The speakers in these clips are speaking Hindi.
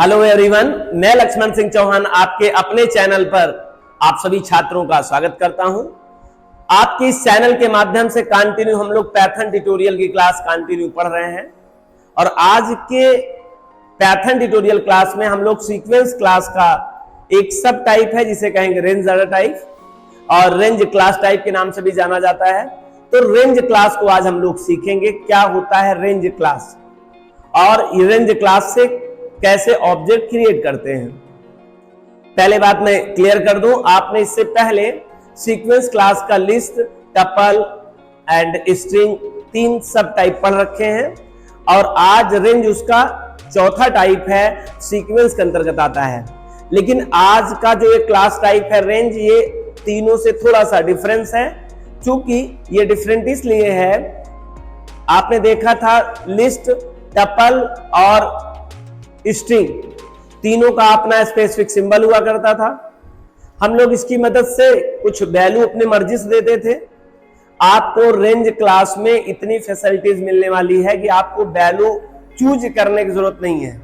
हेलो एवरीवन, मैं लक्ष्मण सिंह चौहान आपके अपने चैनल पर आप सभी छात्रों का स्वागत करता हूं। आपके इस चैनल के माध्यम से कंटिन्यू हम लोग पाइथन ट्यूटोरियल की क्लास कंटिन्यू पढ़ रहे हैं और आज के पाइथन ट्यूटोरियल क्लास में हम लोग सीक्वेंस क्लास का एक सब टाइप है जिसे कहेंगे रेंज डाटा टाइप और रेंज क्लास टाइप के नाम से भी जाना जाता है। तो रेंज क्लास को आज हम लोग सीखेंगे, क्या होता है रेंज क्लास और रेंज क्लास से कैसे ऑब्जेक्ट क्रिएट करते हैं। पहले बात मैं क्लियर कर दूं, आपने इससे पहले सीक्वेंस क्लास का लिस्ट, टपल एंड स्ट्रिंग तीन सब टाइप पढ़ रखे हैं और आज रेंज उसका चौथा टाइप है, सीक्वेंस के अंतर्गत आता है। लेकिन आज का जो एक क्लास टाइप है रेंज, ये तीनों से थोड़ा सा डिफरेंस है। क्योंकि ये डिफरेंट इसलिए है, आपने देखा था लिस्ट, टपल और स्ट्रिंग तीनों का अपना स्पेसिफिक सिंबल हुआ करता था। हम लोग इसकी मदद से कुछ वैल्यू अपने मर्जी से देते थे। आपको रेंज क्लास में इतनी फैसिलिटीज मिलने वाली है कि आपको वैल्यू चूज करने की जरूरत नहीं है,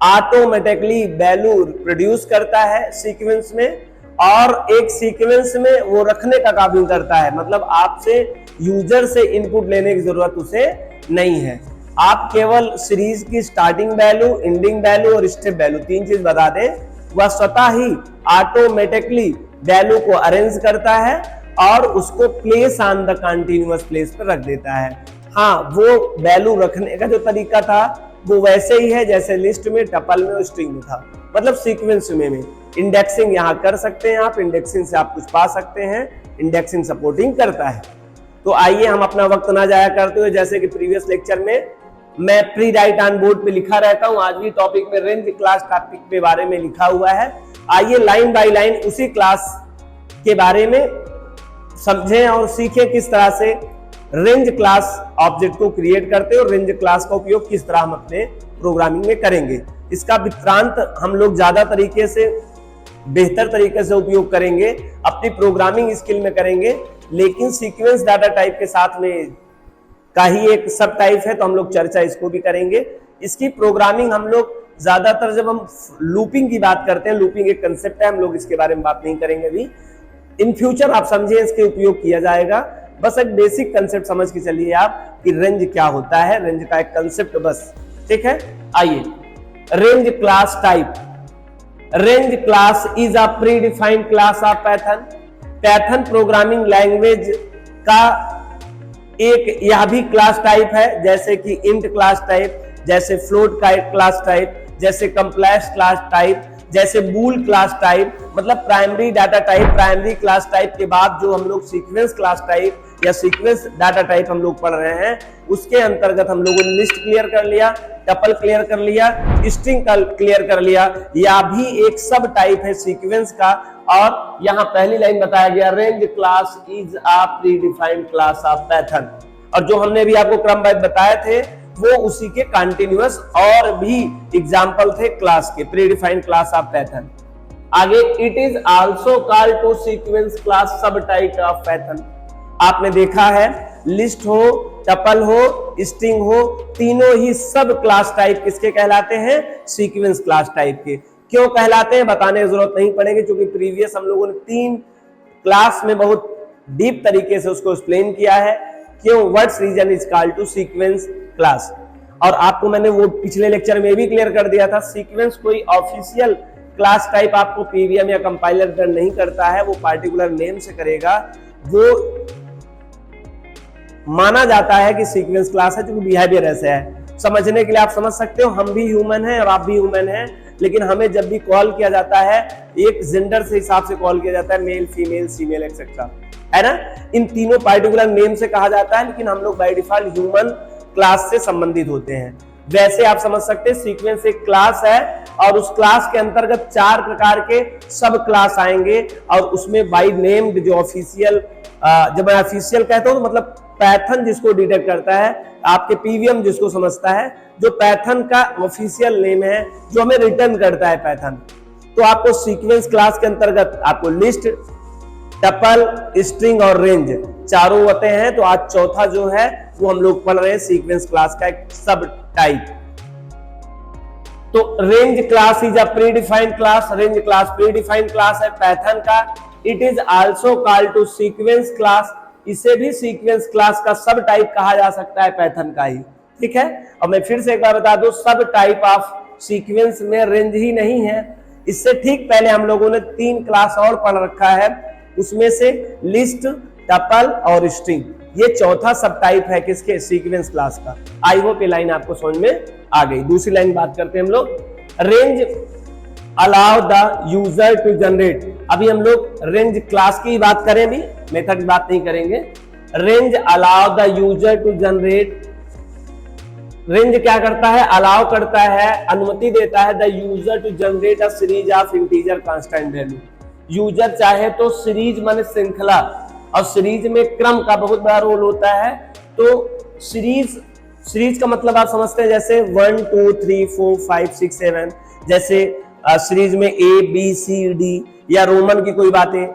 ऑटोमेटिकली वैल्यू प्रोड्यूस करता है सीक्वेंस में और एक सीक्वेंस में वो रखने का काम भी करता है। मतलब आपसे यूजर से इनपुट लेने की जरूरत उसे नहीं है। आप केवल सीरीज की स्टार्टिंग वैल्यू, एंडिंग वैल्यू और स्टेप वैल्यू तीन चीज बता दें, वह स्वतः ही ऑटोमेटिकली वैल्यू को अरेंज करता है और उसको place on the continuous place पर रख देता है। हाँ, वो वैल्यू रखने का जो तरीका था वो वैसे ही है जैसे लिस्ट में, टपल में और स्ट्रिंग में था। मतलब सीक्वेंस में इंडेक्सिंग यहाँ कर सकते हैं आप, इंडेक्सिंग से आप कुछ पा सकते हैं, इंडेक्सिंग सपोर्टिंग करता है। तो आइए हम अपना वक्त ना जाया करते हुए, जैसे कि प्रीवियस लेक्चर में मैं प्री राइट ऑन बोर्ड पे लिखा रहता हूं, आज भी टॉपिक में रेंज क्लास टॉपिक के बारे में लिखा हुआ है। आइए लाइन बाय लाइन उसी क्लास के बारे में समझें और सीखें किस तरह से रेंज क्लास ऑब्जेक्ट को क्रिएट करते हैं और रेंज क्लास का उपयोग किस तरह हम अपने प्रोग्रामिंग में करेंगे। इसका विस्तार हम लोग ज्यादा तरीके से, बेहतर तरीके से उपयोग करेंगे, अपनी प्रोग्रामिंग स्किल में करेंगे। लेकिन सीक्वेंस डाटा टाइप के साथ में का ही एक सब टाइप है, तो हम लोग चर्चा इसको भी करेंगे। इसकी प्रोग्रामिंग हम लोग ज्यादातर जब हम लूपिंग की बात करते हैं, लूपिंग एक कंसेप्ट है, हम लोग इसके बारे में बात नहीं करेंगे अभी। इन फ्यूचर आप समझिए इसके उपयोग किया जाएगा। बस एक बेसिक कंसेप्ट समझ के चलिए आप कि रेंज क्या होता है, रेंज का एक कंसेप्ट बस, ठीक है। आइए, range class type. Range class is a pre defined class of Python. Python programming language का एक यह भी क्लास टाइप है, जैसे कि इंट क्लास टाइप, जैसे फ्लोट क्लास टाइप, जैसे कंप्लेक्स क्लास टाइप, जैसे बूल क्लास टाइप। मतलब primary data type, primary class type के बाद जो हम लोग सीक्वेंस क्लास टाइप या सीक्वेंस डाटा टाइप हम लोग पढ़ रहे हैं, उसके अंतर्गत हम लोगों ने लिस्ट क्लियर कर लिया, टपल क्लियर कर लिया, स्ट्रिंग क्लियर कर लिया। यह भी एक सब टाइप है सीक्वेंस का। और यहां पहली लाइन बताया गया, range class is a pre defined class of Python. और जो हमने भी आपको क्रमबद्ध बताए थे वो उसी के कंटिन्यूअस और भी एग्जांपल थे क्लास के, predefined class of Python. आगे, it is also called to sequence class subtype of Python. आपने देखा है लिस्ट हो, टपल हो, स्ट्रिंग हो, तीनों ही सब क्लास टाइप किसके कहलाते हैं? सीक्वेंस क्लास टाइप के। क्यों कहलाते हैं बताने की जरूरत नहीं पड़ेगी, क्योंकि प्रीवियस हम लोगों ने 3 क्लास में बहुत डीप तरीके से उसको एक्सप्लेन किया है क्यों what's reason is called to sequence class. और आपको मैंने वो पिछले लेक्चर में भी क्लियर कर दिया था, सीक्वेंस कोई ऑफिशियल क्लास टाइप आपको पीवीएम या कंपाइलर नहीं करता है, वो पार्टिकुलर नेम से करेगा। वो माना जाता है कि सीक्वेंस क्लास है, क्योंकि बिहेवियर ऐसे है। समझने के लिए आप समझ सकते हो, हम भी ह्यूमन हैं और आप भी ह्यूमन हैं, लेकिन हमें जब भी कॉल किया जाता है एक जेंडर से हिसाब से कॉल किया जाता है, मेल, फीमेल, फीमेल एक्सेट्रा, है ना। इन तीनों पार्टिकुलर नेम से कहा जाता है, लेकिन हम लोग बाय डिफॉल्ट ह्यूमन क्लास से संबंधित होते हैं। वैसे आप समझ सकते हैं सीक्वेंस एक क्लास है और उस क्लास के अंतर्गत 4 प्रकार के सब क्लास आएंगे और उसमें बाय नेम्ड जो ऑफिशियल, जब मैं ऑफिशियल कहता हूं तो मतलब पाइथन जिसको डिटेक्ट करता है, आपके पीवीएम जिसको समझता है, जो पाइथन का ऑफिशियल नेम है जो हमें रिटर्न करता है पाइथन। तो आपको सीक्वेंस क्लास के अंतर्गत आपको लिस्ट, टपल, स्ट्रिंग और रेंज चारों होते हैं। तो आज चौथा जो है वो हम लोग पढ़ रहे हैं सीक्वेंस क्लास का एक सब टाइप। तो range class is a predefined class, range class predefined class है पाइथन का। It is also called to sequence class, इसे भी सीक्वेंस क्लास का सब टाइप कहा जा सकता है पाइथन का ही, ठीक है। और मैं फिर से एक बार बता दूं, सब टाइप ऑफ सीक्वेंस में रेंज ही नहीं है। इससे ठीक पहले हम लोगों ने 3 क्लास और पढ़ रखा है, उसमें से लिस्ट, टपल और स्ट्रिंग, ये चौथा सब टाइप है किसके, सीक्वेंस क्लास का। आई होप ये लाइन आपको समझ में आ गई। दूसरी लाइन बात करते हैं हम लोग, range allow the user to generate. अभी हम लोग रेंज क्लास की बात करें, भी मेथड की बात नहीं करेंगे। Range allow the user to generate, range क्या करता है, अलाउ करता है, अनुमति देता है the user to generate a series of integer constant value. User चाहे तो सीरीज माने श्रृंखला, और सीरीज में क्रम का बहुत बड़ा रोल होता है। तो सीरीज का मतलब आप समझते हैं, जैसे 1 2 3 4 5 6 7, जैसे सीरीज में A B C D, या रोमन की कोई बातें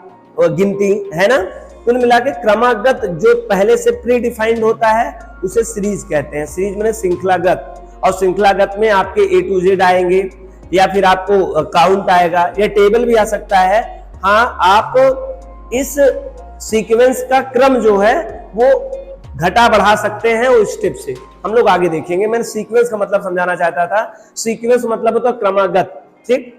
गिनती है ना। कुल मिला के क्रमागत जो पहले से प्री डिफाइंड होता है उसे सीरीज कहते हैं। सीरीज में श्रृंखलागत, और श्रृंखलागत में आपके A to Z आएंगे, या फिर आपको काउंट आएगा, या टेबल भी आ सकता है। हाँ, आप इस सीक्वेंस का क्रम जो है वो घटा बढ़ा सकते हैं उस स्टेप से, हम लोग आगे देखेंगे। मैंने सीक्वेंस का मतलब समझाना चाहता था। सीक्वेंस मतलब होता है क्रमागत, ठीक।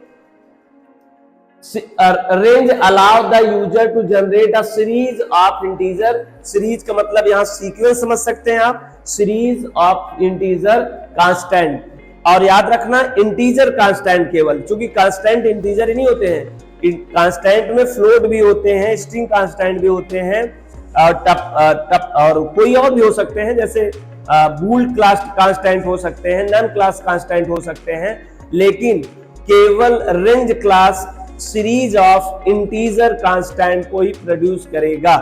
Range allow the user to generate a series of integer, series का मतलब यहाँ सीक्वेंस समझ सकते हैं आप, सीरीज ऑफ इंटीजर कांस्टेंट। और याद रखना इंटीजर कांस्टेंट केवल, क्योंकि कांस्टेंट इंटीजर ही नहीं होते हैं, कांस्टेंट में फ्लोट भी होते हैं, स्ट्रिंग कांस्टेंट भी होते हैं, टप और कोई और भी हो सकते हैं, जैसे बूल क्लास कांस्टेंट हो सकते हैं, नन क्लास कांस्टेंट हो सकते हैं। लेकिन केवल range class series of integer constant को ही प्रोड्यूस करेगा,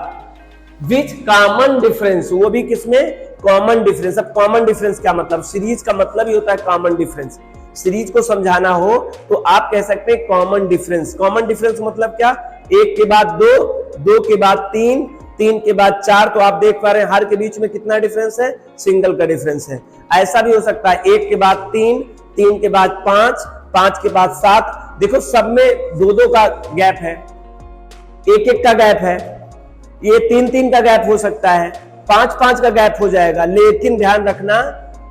विच कॉमन डिफरेंस, वो भी किसमें, कॉमन डिफरेंस। अब कॉमन डिफरेंस क्या मतलब, सीरीज का मतलब ही होता है कॉमन डिफरेंस। सीरीज को समझाना हो तो आप कह सकते हैं कॉमन डिफरेंस। कॉमन डिफरेंस मतलब क्या, 1 के बाद 2, 2 के बाद 3, 3 के बाद 4, तो आप देख पा रहे हैं हर के बीच में कितना डिफरेंस है, सिंगल का डिफरेंस है। ऐसा भी हो सकता है 1 के बाद 3, 3 के बाद 5, 5 के बाद 7, देखो सब में 2-2 का गैप है, 1-1 का गैप है, ये 3-3 का गैप हो सकता है, 5-5 का गैप हो जाएगा। लेकिन ध्यान रखना,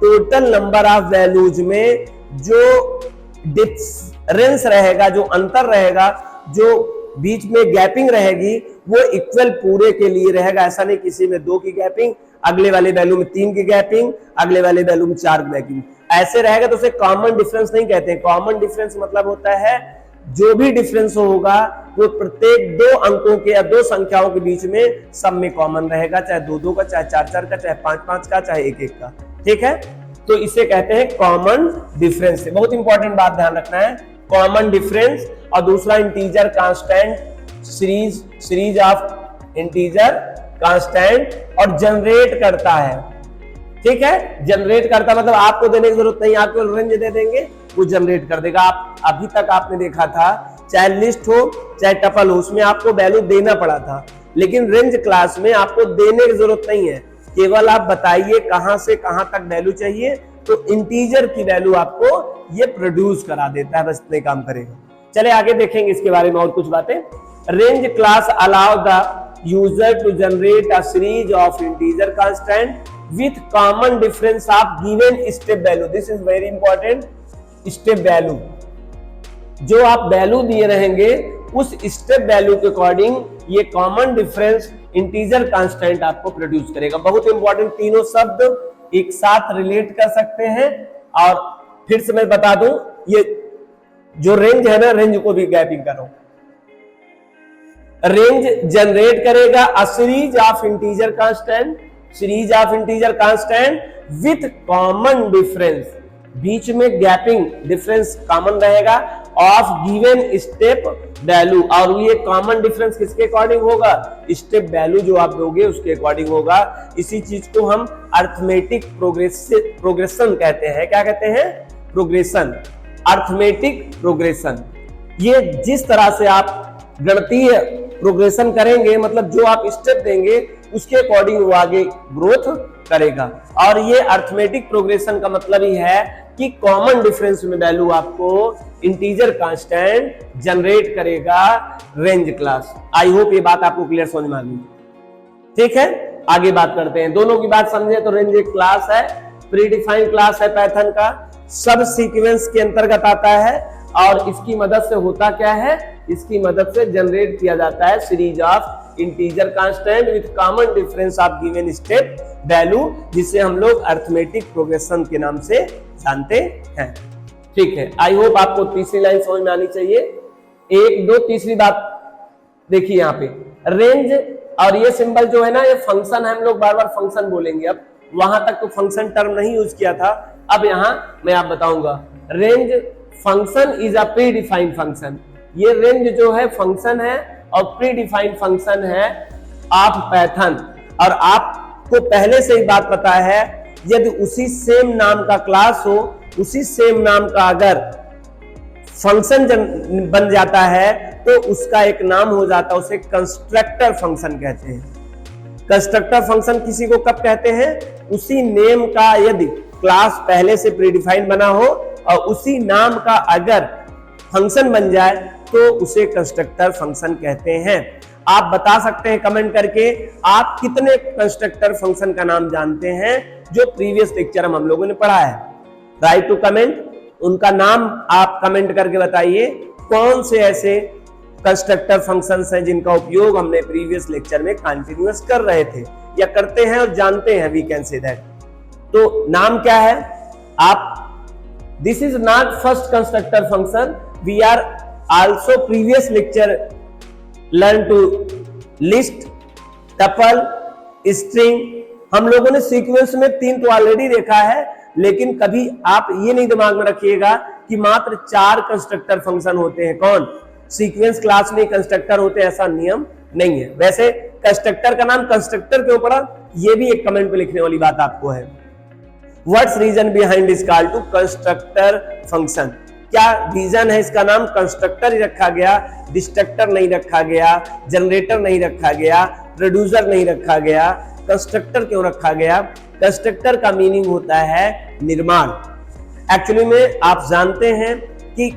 टोटल नंबर ऑफ वैल्यूज में जो डिफरेंस रहेगा, जो अंतर रहेगा, जो बीच में गैपिंग रहेगी, वो इक्वल पूरे के लिए रहेगा। ऐसा नहीं किसी में 2 की गैपिंग, अगले वाले वैल्यू में 3 की गैपिंग, अगले वाले वैल्यू में 4 की गैपिंग, ऐसे रहेगा तो उसे कॉमन डिफरेंस नहीं कहते हैं। कॉमन डिफरेंस मतलब होता है जो भी डिफरेंस होगा वो प्रत्येक 2 अंकों के या 2 संख्याओं के बीच में सब में कॉमन रहेगा, चाहे 2-2 का, चाहे 4-4 का, चाहे 5-5 का, चाहे 1-1 का, ठीक है। तो इसे कहते हैं कॉमन डिफरेंस। बहुत इंपॉर्टेंट बात ध्यान रखना है, कॉमन डिफरेंस। और दूसरा integer constant, series of integer constant, और जनरेट करता है, ठीक है। जनरेट करता मतलब आपको देने की जरूरत नहीं, आपको रेंज दे देंगे, वो जनरेट कर देगा। आप अभी तक आपने देखा था, चाहे लिस्ट हो चाहे टपल हो, उसमें आपको वैल्यू देना पड़ा था। लेकिन रेंज क्लास में आपको देने की जरूरत नहीं है, केवल आप बताइए कहां से कहां तक वैल्यू चाहिए, तो इंटीजर की वैल्यू आपको ये प्रोड्यूस करा देता है, बस इतने काम करेगा। चले आगे देखेंगे इसके बारे में और कुछ बातें। Range class allow the user to generate a series of integer constant with common difference of given step value. This is very important, step value, जो आप वैल्यू दिए रहेंगे उस स्टेप वैल्यू के अकॉर्डिंग ये कॉमन डिफरेंस इंटीजर कांस्टेंट आपको प्रोड्यूस करेगा। बहुत इंपॉर्टेंट, तीनों शब्द एक साथ रिलेट कर सकते हैं। और फिर से मैं बता दूं, ये जो रेंज है ना, रेंज को भी गैपिंग कर रहा हूं। रेंज जनरेट करेगा a series of integer constant, series of integer constant with common difference, बीच में गैपिंग डिफरेंस कॉमन रहेगा ऑफ गिवन स्टेप वैल्यू। और ये कॉमन डिफरेंस किसके अकॉर्डिंग होगा, स्टेप वैल्यू जो आप दोगे उसके अकॉर्डिंग होगा। इसी चीज को हम अर्थमेटिक प्रोग्रेशन कहते हैं। क्या कहते हैं, प्रोग्रेशन, अर्थमेटिक प्रोग्रेशन। ये जिस तरह से आप गणितीय प्रोग्रेशन करेंगे, मतलब जो आप स्टेप देंगे उसके अकॉर्डिंग वो आगे ग्रोथ करेगा। और ये अर्थमेटिक प्रोग्रेशन का मतलब ही है कि कॉमन डिफरेंस में वैल्यू आपको इंटीजर कांस्टेंट जनरेट करेगा रेंज क्लास। आई होप ये बात आपको क्लियर समझ में आ गई। ठीक है, आगे बात करते हैं। दोनों की बात समझे तो रेंज एक क्लास है, प्रीडिफाइंड क्लास है पाइथन का, सब सीक्वेंस के अंतर्गत आता है और इसकी मदद से होता क्या है, इसकी मदद से जनरेट किया जाता है series of integer constant with common difference of given step value, जिसे हम लोग अरिथमेटिक प्रोग्रेशन के नाम से जानते हैं। ठीक है, आई होप आपको तीसरी लाइन समझ में आनी चाहिए। एक दो तीसरी बात देखिए यहाँ पे रेंज और ये सिंबल जो है ना, ये फंक्शन है, हम लोग बार बार फंक्शन बोलेंगे। अब वहां तक तो फंक्शन टर्म नहीं यूज किया था, अब यहां मैं आप बताऊंगा। Range function is a pre defined function. ये रेंज जो है फंक्शन है और प्री डिफाइंड फंक्शन है ऑफ पाइथन। और आपको पहले से ही बात पता है, यदि उसी सेम नाम का क्लास हो, उसी सेम नाम का अगर फंक्शन बन जाता है तो उसका एक नाम हो जाता है, उसे कंस्ट्रक्टर फंक्शन कहते हैं। कंस्ट्रक्टर फंक्शन किसी को कब कहते हैं, उसी नेम का यदि क्लास पहले से प्रीडिफाइंड बना हो और उसी नाम का अगर फंक्शन बन जाए तो उसे कंस्ट्रक्टर फंक्शन कहते हैं। आप बता सकते हैं कमेंट करके आप कितने कंस्ट्रक्टर फंक्शन का नाम जानते हैं जो प्रीवियस लेक्चर हम लोगों ने पढ़ा है। राइट टू कमेंट, उनका नाम आप कमेंट करके बताइए कौन से ऐसे कंस्ट्रक्टर फंक्शंस हैं जिनका उपयोग हमने प्रीवियस लेक्चर में कंटिन्यूअस कर रहे थे या करते हैं और जानते हैं, वी कैन से दैट। तो नाम क्या है आप, this is not first constructor function, we are also previous lecture learn to list, tuple, string. हम लोगों ने सीक्वेंस में 3 तो ऑलरेडी देखा है, लेकिन कभी आप ये नहीं दिमाग में रखिएगा कि मात्र 4 कंस्ट्रक्टर फंक्शन होते हैं। कौन, सीक्वेंस क्लास में कंस्ट्रक्टर होते हैं, ऐसा नियम नहीं है। वैसे कंस्ट्रक्टर का नाम कंस्ट्रक्टर क्यों पड़ा, ये भी एक कमेंट पे लिखने वाली बात आपको है। What's reason behind this call to constructor function, क्या रीजन है इसका नाम कंस्ट्रक्टर ही रखा गया, डिस्ट्रक्टर नहीं रखा गया, जनरेटर नहीं रखा गया, प्रोड्यूसर नहीं रखा गया, कंस्ट्रक्टर क्यों रखा गया? कंस्ट्रक्टर का मीनिंग होता है निर्माण। एक्चुअली में आप जानते हैं कि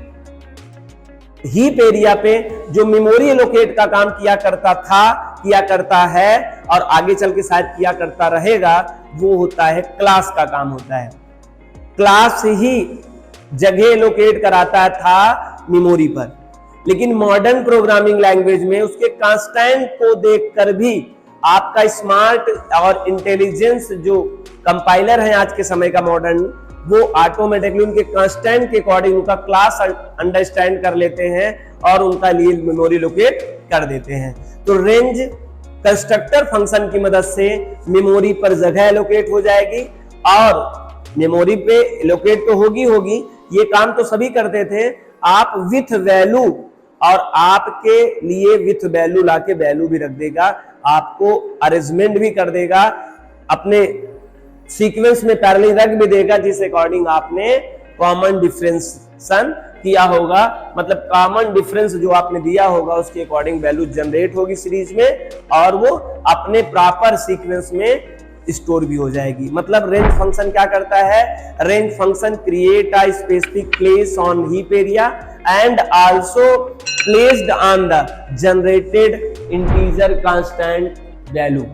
हीप एरिया पे जो मेमोरी एलोकेट का काम किया करता था, किया करता है और आगे चल के शायद किया करता रहेगा, वो होता है क्लास का काम होता है। क्लास ही जगह एलोकेट कराता था मेमोरी पर, लेकिन मॉडर्न प्रोग्रामिंग लैंग्वेज में उसके कांस्टेंट को देखकर भी आपका स्मार्ट और इंटेलिजेंस जो कंपाइलर है आज के समय का मॉडर्न, वो ऑटोमेटिकली उनके कांस्टेंट के अकॉर्डिंग उनका क्लास अंडरस्टैंड कर लेते हैं और उनका लिए मेमोरी लोकेट कर देते हैं। तो रेंज कंस्ट्रक्टर फंक्शन की मदद से मेमोरी पर जगह एलोकेट हो जाएगी और मेमोरी पे एलोकेट तो होगी, ये काम तो सभी करते थे। आप विथ वैल्यू और आपके लिए विथ वैल्यू लाके वैल्यू भी रख देगा, आपको अरेंजमेंट भी कर देगा, अपने सीक्वेंस में पैरेलल रख भी देगा, जिस अकॉर्डिंग आपने कॉमन डिफरेंशिएशन किया होगा, मतलब कॉमन डिफरेंस जो आपने दिया होगा उसके अकॉर्डिंग वैल्यू जनरेट होगी सीरीज में और वो अपने प्रॉपर सीक्वेंस में स्टोर भी हो जाएगी। मतलब रेंज फंक्शन क्या करता है, range function create a specific place on heap area and also placed on the generated integer constant value.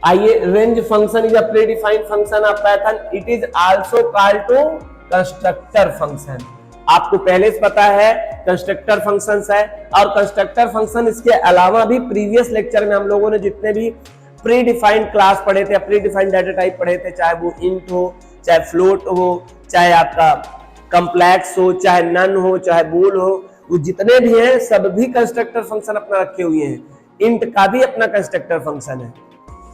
आइए, range function is a predefined function of Python, it is also called to constructor function. आपको पहले से पता है कंस्ट्रक्टर फंक्शंस है और कंस्ट्रक्टर फंक्शन इसके अलावा भी प्रीवियस लेक्चर में हम लोगों ने जितने भी प्री डिफाइंड क्लास पढ़े थे, प्री डिफाइंड डाटा टाइप पढ़े थे, चाहे वो इंट हो, चाहे फ्लोट हो, चाहे आपका कॉम्प्लेक्स हो, चाहे नन हो, चाहे बूल हो, वो जितने भी हैं सब भी कंस्ट्रक्टर फंक्शन अपना रखे हुए हैं। इंट का भी अपना कंस्ट्रक्टर फंक्शन है,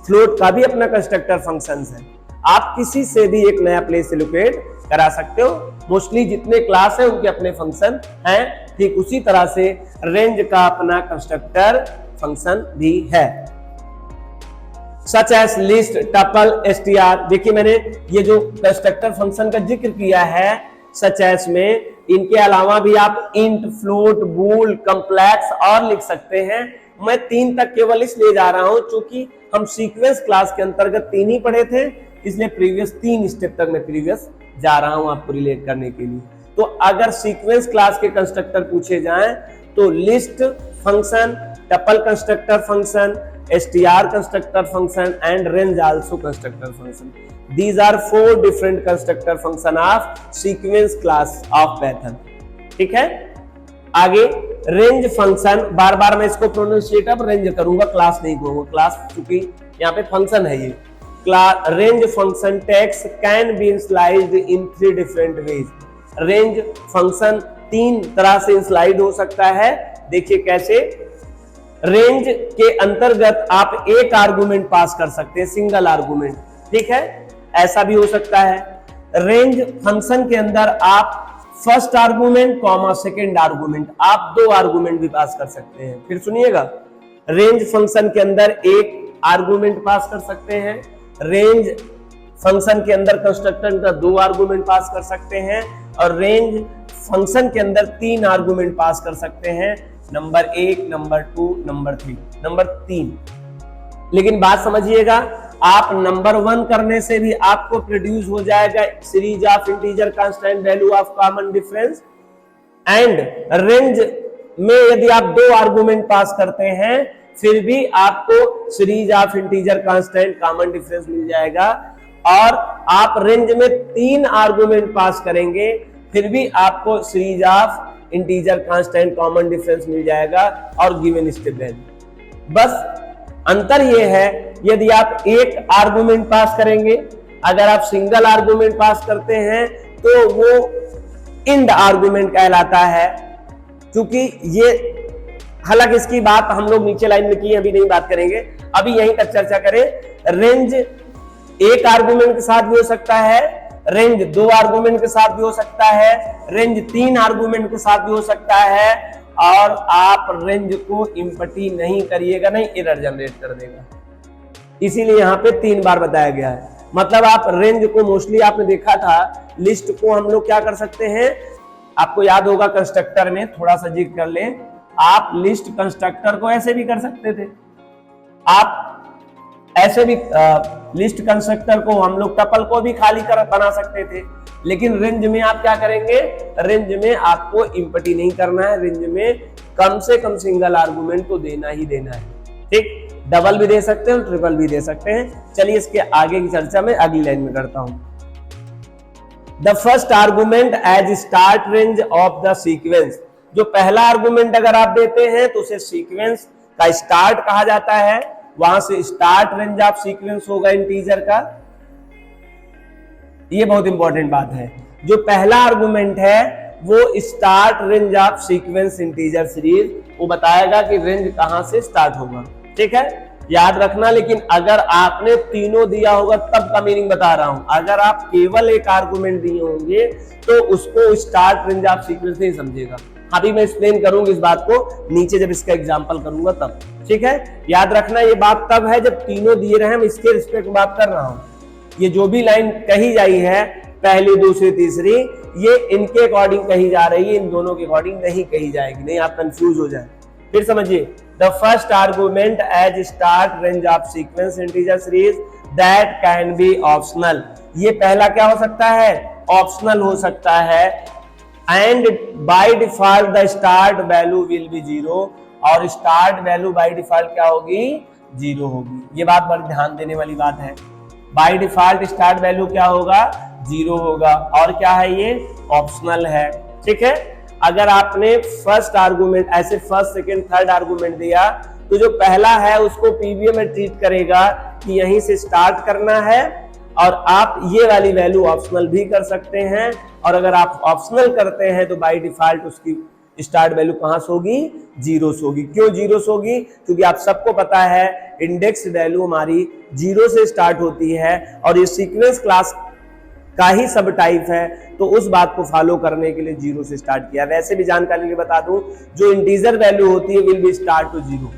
फ्लोट का भी अपना कंस्ट्रक्टर फंक्शन है। आप किसी से भी एक नया प्लेस एलोकेट करा सकते हो। मोस्टली जितने क्लास है उनके अपने फंक्शन हैं, ठीक उसी तरह से रेंज का अपना कंस्ट्रक्टर फंक्शन भी है। Such as list, tuple, str। देखिए मैंने ये जो कंस्ट्रक्टर फंक्शन का जिक्र किया है सच एज में, इनके अलावा भी आप इंट, फ्लोट, बूल, कॉम्प्लेक्स और लिख सकते हैं। मैं 3 तक केवल इसलिए जा रहा हूं क्योंकि हम सीक्वेंस क्लास के अंतर्गत 3 ही पढ़े थे, इसलिए प्रीवियस 3 स्टेप तक मैं प्रीवियस जा रहा हूं आपको रिलेट करने के लिए। तो अगर सीक्वेंस क्लास के कंस्ट्रक्टर पूछे जाएं तो list function, tuple constructor function, str constructor function and range also constructor function. These are 4 different constructor function of sequence class of Python. ठीक है, आगे रेंज फंक्शन, बार बार मैं इसको प्रोनाउंसिएट अब रेंज करूंगा, क्लास नहीं कहूंगा, क्लास चूंकि यहाँ पे फंक्शन है ये। Range function text can be initialised in 3 different ways. Range function 3 तरह से इनिशियलाइज हो सकता है। देखिए कैसे, रेंज के अंतर्गत आप एक आर्गुमेंट पास कर सकते हैं, सिंगल आर्गुमेंट, ठीक है, ऐसा भी हो सकता है। रेंज फंक्शन के अंदर आप first argument comma second argument, आप 2 आर्गुमेंट भी पास कर सकते हैं। फिर सुनिएगा, रेंज फंक्शन के अंदर एक आर्गुमेंट पास कर सकते हैं, रेंज फंक्शन के अंदर कंस्ट्रक्टर का 2 आर्गुमेंट पास कर सकते हैं, और रेंज फंक्शन के अंदर 3 आर्गुमेंट पास कर सकते हैं, नंबर 1, नंबर 2, नंबर 3, नंबर 3। लेकिन बात समझिएगा, आप नंबर 1 करने से भी आपको प्रोड्यूस हो जाएगा series of integer constant value of common difference, and range में यदि आप 2 आर्गुमेंट पास करते हैं फिर भी आपको series of integer constant common difference मिल जाएगा, और आप रेंज में 3 आर्गुमेंट पास करेंगे फिर भी आपको series of integer constant common difference मिल जाएगा और गिवन स्टेप वैल्यू। बस अंतर यह है, यदि आप एक आर्गुमेंट पास करेंगे, अगर आप सिंगल आर्गुमेंट पास करते हैं तो वो इंड आर्गुमेंट कहलाता है। क्योंकि ये, हालांकि इसकी बात हम लोग नीचे लाइन में की, अभी नहीं बात करेंगे, अभी यहीं तक चर्चा करें। रेंज एक आर्गुमेंट के साथ भी हो सकता है, रेंज 2 आर्गुमेंट के साथ भी हो सकता है, रेंज 3 आर्गुमेंट के साथ भी हो सकता है, और आप रेंज को इम्पटी नहीं करिएगा, नहीं एरर जनरेट कर देगा। इसीलिए यहाँ पे 3 बार बताया गया है। मतलब आप रेंज को मोस्टली आपने देखा था, लिस्ट को हम लोग क्या कर सकते हैं, आपको याद होगा कंस्ट्रक्टर में, थोड़ा सा जिक्र कर लें, आप लिस्ट कंस्ट्रक्टर को ऐसे भी कर सकते थे, आप ऐसे भी लिस्ट कंस्ट्रक्टर को हम लोग टपल को भी खाली कर बना सकते थे। लेकिन रेंज में आप क्या करेंगे, रेंज में आपको इम्पटी नहीं करना है, रेंज में कम से कम सिंगल आर्गुमेंट तो देना ही देना है, ठीक, डबल भी दे सकते हैं, ट्रिपल भी दे सकते हैं। चलिए इसके आगे की चर्चा में अगली लाइन में करता हूं। The first argument as start range of the sequence, जो पहला आर्गुमेंट अगर आप देते हैं तो उसे सीक्वेंस का स्टार्ट कहा जाता है, वहां से स्टार्ट रेंज ऑफ सीक्वेंस होगा इंटीजर का। ये बहुत इंपॉर्टेंट बात है, जो पहला आर्गुमेंट है वो start range of sequence integer series, वो बताएगा कि रेंज कहां से स्टार्ट होगा, ठीक है, याद रखना। लेकिन अगर आपने तीनों दिया होगा तब का मीनिंग बता रहा हूं, अगर आप केवल एक आर्गुमेंट दिए होंगे तो उसको स्टार्ट रेंज ऑफ सीक्वेंस नहीं समझेगा। अभी मैं एक्सप्लेन करूंगा इस बात को नीचे जब इसका एग्जांपल करूंगा तब, ठीक है। याद रखना ये बात तब है जब तीनों दिए रहे, हम इसके रिस्पेक्ट में बात कर रहा हूं। ये जो भी लाइन कही जाई है, पहली, दूसरी, तीसरी, ये इनके अकॉर्डिंग कही जा रही है, इन दोनों के अकॉर्डिंग नहीं कही जाएगी, नहीं आप कंफ्यूज हो जाए। फिर समझिए, the first argument as start range of sequence integer series that can be optional, ये पहला क्या हो सकता है, ऑप्शनल हो सकता है, and by default the start value will B 0, और स्टार्ट वैल्यू बाय डिफॉल्ट क्या होगी, 0 होगी। ये बात बड़ी ध्यान देने वाली बात है, बाय डिफॉल्ट स्टार्ट वैल्यू क्या होगा, 0 होगा, और क्या है ये, ऑप्शनल है, ठीक है। अगर आपने फर्स्ट आर्गुमेंट ऐसे फर्स्ट, सेकंड, थर्ड आर्गुमेंट दिया तो जो पहला है उसको पीवीए में ट्रीट करेगा कि यहीं से स्टार्ट करना है, और आप ये वाली वैल्यू ऑप्शनल भी कर सकते हैं, और अगर आप ऑप्शनल करते हैं तो बाय डिफॉल्ट उसकी स्टार्ट वैल्यू कहां से होगी, 0 से होगी। क्यों 0 से होगी, क्योंकि आप सबको पता है इंडेक्स वैल्यू हमारी 0 से स्टार्ट होती है, और ये सीक्वेंस क्लास का ही सब टाइप है, तो उस बात को फॉलो करने के लिए 0 से स्टार्ट किया। वैसे भी जानकारी के बता दूं, जो इंटीजर वैल्यू होती है विल बी स्टार्ट टू 0,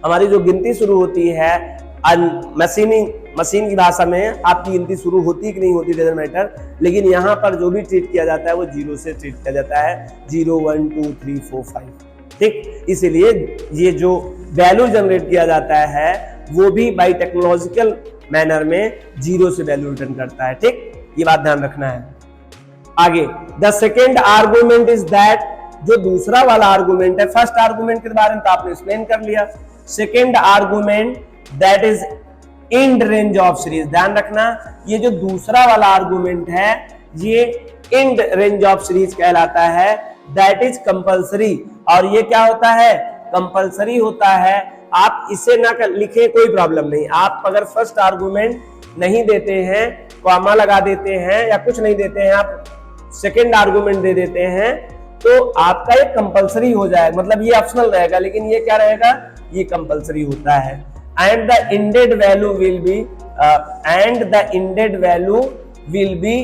हमारी जो गिनती शुरू होती है मशीन की भाषा में आपकी गिनती शुरू होती कि नहीं होती डजंट मैटर, लेकिन यहाँ पर जो भी ट्रीट किया जाता है वो 0 से ट्रीट किया जाता है, 0 1 2 3 4 5, ठीक। इसीलिए ये जो वैल्यू जनरेट किया जाता है वो भी बाय टेक्नोलॉजिकल मैनर में 0 से वैल्यू रिटर्न करता है, ठीक, ये बात ध्यान रखना है। आगे the second argument is that, जो दूसरा वाला आर्गुमेंट है, फर्स्ट आर्गुमेंट के बारे में तो आपने एक्सप्लेन कर लिया। Second argument that is end range of series, ध्यान रखना ये जो दूसरा वाला आर्गुमेंट है ये इंड रेंज ऑफ सीरीज कहलाता है, दैट इज कंपल्सरी। और ये क्या होता है, कंपल्सरी होता है। आप इसे ना लिखे कोई प्रॉब्लम नहीं, आप अगर फर्स्ट आर्गुमेंट नहीं देते हैं, कॉमा लगा देते हैं या कुछ नहीं देते हैं, आप सेकेंड आर्गुमेंट दे देते हैं तो आपका ये कंपल्सरी हो जाएगा, मतलब ये ऑप्शनल रहेगा, लेकिन ये क्या रहेगा, ये कंपल्सरी होता है। And the ended value will B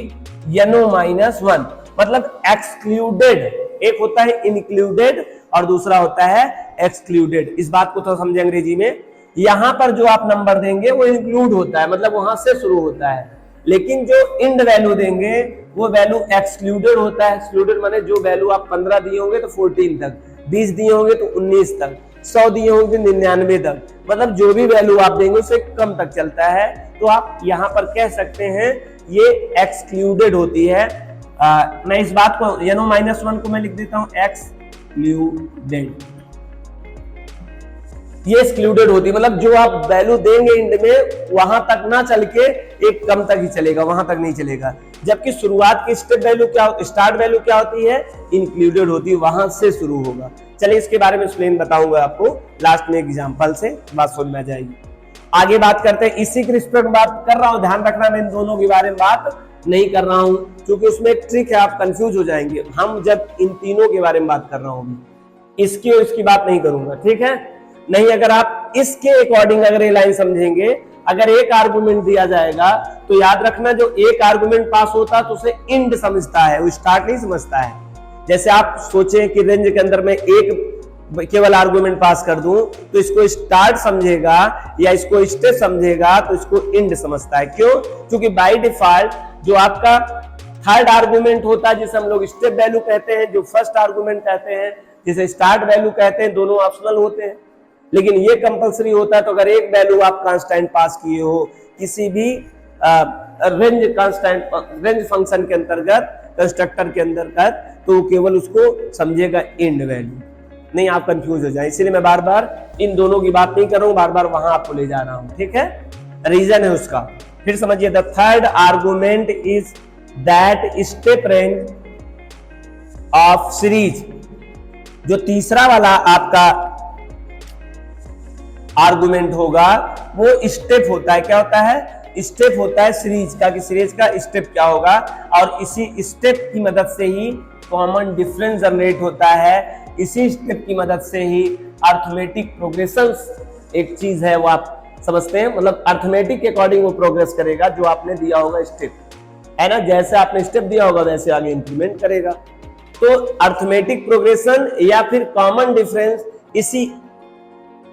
NO -1, मतलब एक्सक्लूडेड, एक होता है इंक्लूडेड और दूसरा होता है एक्सक्लूडेड। इस बात को तो समझे अंग्रेजी में, यहां पर जो आप नंबर देंगे वो इंक्लूड होता है, मतलब वहां से शुरू होता है, लेकिन जो इंड वैल्यू देंगे वो वैल्यू एक्सक्लूडेड होता है। एक्सक्लूडेड माने जो वैल्यू आप 15 दिए होंगे तो 14 तक, 20 दिए होंगे तो 19 तक, 100 दिए होंगे 99 तक, मतलब जो भी वैल्यू आप देंगे उससे कम तक चलता है। तो आप यहां पर कह सकते हैं ये एक्सक्लूडेड होती है। मैं इस बात को NO -1 को मैं लिख देता हूं एक्सक्लूडेड, ये एक्सक्लूडेड होती है, मतलब जो आप वैल्यू देंगे इंड में वहां तक ना चल के एक कम तक ही चलेगा, वहां तक नहीं चलेगा। जबकि शुरुआत की स्टेप वैल्यू क्या, स्टार्ट वैल्यू क्या होती है, इंक्लूडेड होती है, वहां से शुरू होगा। चलिए इसके बारे में एक्सप्लेन बताऊंगा आपको लास्ट में एग्जांपल से, बात समझ में आ जाएगी। आगे बात करते हैं, इसी के रिस्पेक्ट बात कर रहा हूं, ध्यान रखना मैं इन दोनों के बारे में बात नहीं कर रहा हूं क्योंकि उसमें एक ट्रिक है, आप कंफ्यूज हो जाएंगे। हम जब इन तीनों के बारे में बात कर रहा हूं, इसकी और इसकी बात नहीं करूंगा, ठीक है। नहीं, अगर आप इसके अकॉर्डिंग अगर ये लाइन समझेंगे, अगर एक आर्गुमेंट दिया जाएगा तो याद रखना जो एक आर्गुमेंट पास होता है तो उसे इंड समझता है, वो स्टार्ट नहीं समझता है। जैसे आप सोचें कि रेंज के अंदर मैं एक केवल आर्गुमेंट पास कर दूं तो इसको स्टार्ट समझेगा या इसको स्टेप समझेगा तो इसको इंड समझता है। क्यों? क्योंकि बाय डिफॉल्ट जो आपका थर्ड आर्गुमेंट होता है जिसे हम लोग स्टेप वैल्यू कहते हैं, जो फर्स्ट आर्गुमेंट कहते हैं जिसे स्टार्ट वैल्यू कहते हैं, दोनों ऑप्शनल होते हैं, लेकिन ये कंपलसरी होता है। तो अगर एक वैल्यू आप कांस्टेंट पास किए हो किसी भी रेंज फंक्शन के अंतर्गत, कंस्ट्रक्टर के अंतर्गत, तो केवल उसको समझेगा इंड वैल्यू, नहीं आप कंफ्यूज हो जाए। इसलिए मैं बार बार इन दोनों की बात नहीं कर रहा हूं, बार बार वहां आपको ले जा रहा हूं, ठीक है। रीजन है उसका, फिर समझिए। The third argument is that step range of series, जो तीसरा वाला आपका आर्गुमेंट होगा वो स्टेप होता है। क्या होता है? स्टेप होता है सीरीज का, कि सीरीज का स्टेप क्या होगा, और इसी स्टेप की मदद से ही कॉमन डिफरेंस जनरेट होता है। इसी स्टेप की मदद से ही अर्थमेटिक प्रोग्रेशन एक चीज है, वो आप समझते हैं, मतलब अर्थमेटिक के अकॉर्डिंग वो प्रोग्रेस करेगा जो आपने दिया होगा स्टेप, है ना। जैसे आपने स्टेप दिया होगा वैसे आगे इंप्लीमेंट करेगा। तो अर्थमेटिक प्रोग्रेशन या फिर कॉमन डिफरेंस इसी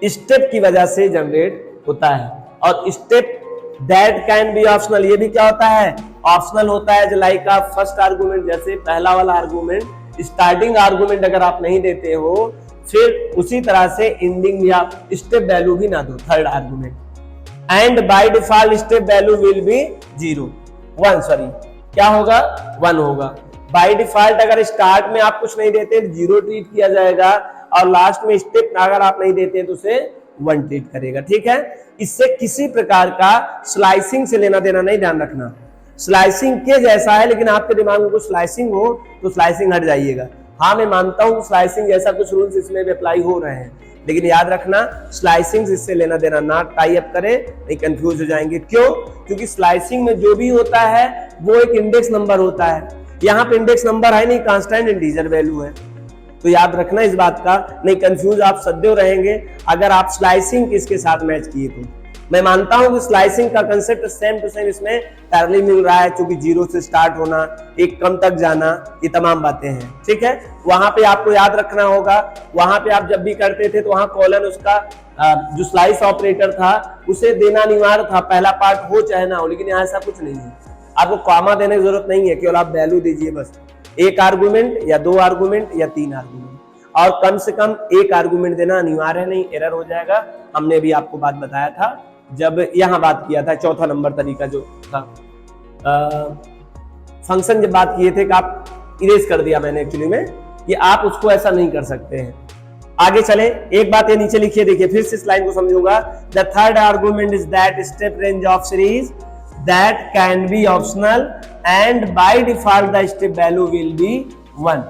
स्टेप की वजह से जनरेट होता है। और step that can be optional, ये भी क्या होता है? ऑप्शनल होता है। लाइक आप फर्स्ट आर्गुमेंट, जैसे पहला वाला आर्गुमेंट, स्टार्टिंग आर्गुमेंट अगर आप नहीं देते हो, फिर उसी तरह से एंडिंग या स्टेप वैल्यू भी ना दो third argument. And by default step value will be 1, sorry क्या होगा? 1 होगा। बाय डिफॉल्ट अगर स्टार्ट में आप कुछ नहीं देते 0 ट्रीट किया जाएगा, और लास्ट में स्टेप अगर आप नहीं देते तो उसे 1 ट्रीट करेगा, ठीक है। इससे किसी प्रकार का स्लाइसिंग से लेना देना नहीं, ध्यान रखना। स्लाइसिंग के जैसा है, लेकिन आपके दिमाग में कुछ स्लाइसिंग हो तो स्लाइसिंग हट जाइएगा। हाँ, मैं मानता हूं स्लाइसिंग जैसा कुछ रूल्स इसमें भी अप्लाई हो रहे हैं, लेकिन याद रखना स्लाइसिंग इससे लेना देना ना टाई अप करें, नहीं कंफ्यूज हो जाएंगे। क्यों? क्योंकि स्लाइसिंग में जो भी होता है वो एक इंडेक्स नंबर होता है, यहाँ पे इंडेक्स नंबर है नहीं, कांस्टेंट इंटीजर वैल्यू है। तो याद रखना इस बात का, नहीं कंफ्यूज आप सदैव रहेंगे अगर आप स्लाइसिंग किसके साथ मैच किए तो। मैं मानता हूं कि स्लाइसिंग का कंसेप्ट सेम टू सेम इसमें पैरेलल मिल रहा है, क्योंकि 0 से स्टार्ट होना, एक कम तक जाना, ये तमाम बातें हैं, ठीक है। वहां पे आपको याद रखना होगा, वहां पे आप जब भी करते थे तो वहां कॉलन उसका जो स्लाइस ऑपरेटर था उसे देना अनिवार्य था, पहला पार्ट हो चाहे ना हो, लेकिन यहाँ ऐसा कुछ नहीं है। आपको कॉमा देने की जरूरत नहीं है, केवल आप वैल्यू दीजिए बस, एक आर्गुमेंट या 2 आर्गुमेंट या 3 आर्गुमेंट, और कम से कम एक आर्गुमेंट देना अनिवार्य नहीं, एरर हो जाएगा। हमने भी आपको बात बताया था जब यहां बात किया था, चौथा नंबर तरीका जो था। फंक्शन जब बात किए थे कि आप इरेज कर दिया मैंने एक्चुअली में, ये आप उसको ऐसा नहीं कर सकते हैं। आगे चले, एक बात ये नीचे लिखिए, देखिए फिर से इस लाइन को समझूंगा। The third argument is that step range of series that can be optional and by default the step value will be 1।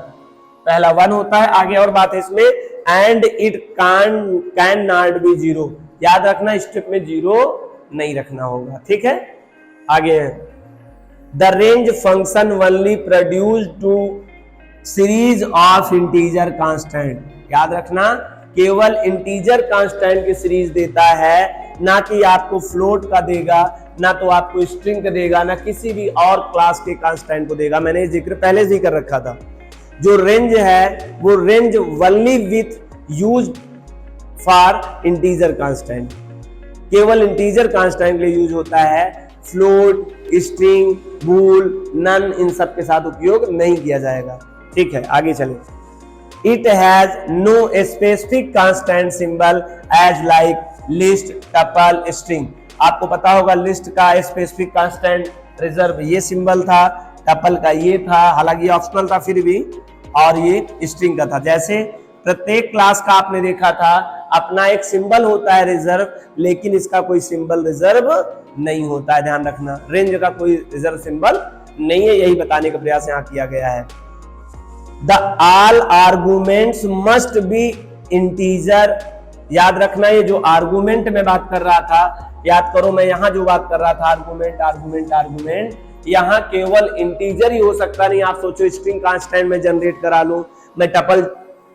पहला 1 होता है। आगे और बात है इसमें, and it can not be 0। याद रखना स्टेप में 0 नहीं रखना होगा, ठीक है। आगे the range function only produce to series of integer constant. याद रखना केवल इंटीजर कांस्टेंट की सीरीज देता है, ना कि आपको फ्लोट का देगा, ना तो आपको स्ट्रिंग का देगा, ना किसी भी और क्लास के कांस्टेंट को देगा। मैंने जिक्र पहले से ही कर रखा था। जो रेंज है वो range only with use for integer constant, केवल इंटीजर कांस्टेंट के लिए यूज होता है। फ्लोट, स्ट्रिंग, बूल, नन, इन सब के साथ उपयोग नहीं किया जाएगा, ठीक है। आगे चले, it has no specific constant symbol as like list, tuple, string. आपको पता होगा लिस्ट का स्पेसिफिक कांस्टेंट रिजर्व ये सिंबल था, टपल का ये था, हालांकि ऑप्शनल था फिर भी, और ये स्ट्रिंग का था। जैसे प्रत्येक क्लास का आपने देखा था अपना एक सिंबल होता है रिजर्व, लेकिन इसका कोई सिंबल रिजर्व नहीं होता है, ध्यान रखना। रेंज का कोई रिजर्व सिंबल नहीं है, यही बताने का प्रयास यहाँ किया गया है। The all arguments must be integer. याद रखना ये जो आर्गुमेंट में बात कर रहा था, याद करो मैं यहाँ जो बात कर रहा था आर्गुमेंट आर्गुमेंट आर्गुमेंट, यहाँ केवल इंटीजर ही हो सकता नहीं। आप सोचो स्ट्रिंग कांस्टेंट में जनरेट करा लूं, मैं टपल